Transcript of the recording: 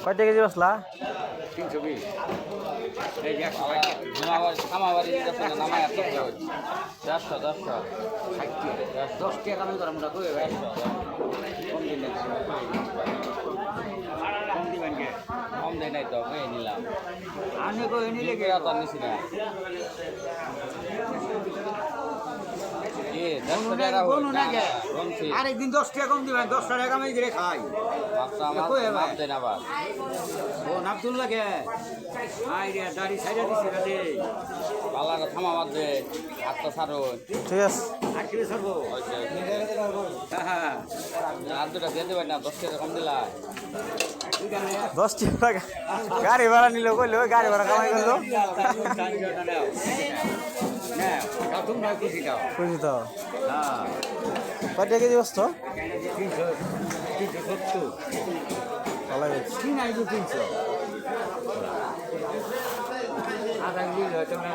কয়টা কেজি বসলা? 320 এই যে 100 খামাবাড়ি নামায় 400 10 টাকা আমি করাম না কই ভাই কম দিন না কম দিবেন কে কম দেয় নাই তো নিলাম আনে কই নিলে কে তো নিছি না আরেকদিন 10 টাকা কম দিবেন 10 টাকা আমি করে খাই ও নাবদুল্লাহ কে আই রে দাড়ি সাইডা দিছি রে পালাটা থামা বাদ দে হাতটা ছাড়ো ঠিক আছে আজকে সরবো হ্যাঁ আর দুটা দিয়ে দেবেন না 10 টাকা কম দিলা 10 টাকা গাড়ি ভাড়া নিল কইলো গাড়ি ভাড়া কামাই করলো না কাতুম না খুশি দাও খুশি তো হ্যাঁ কয়টা কেজি বসতো? 370 ভালো হয়েছে। কি নাই 300 আধা কিলো হয়তো না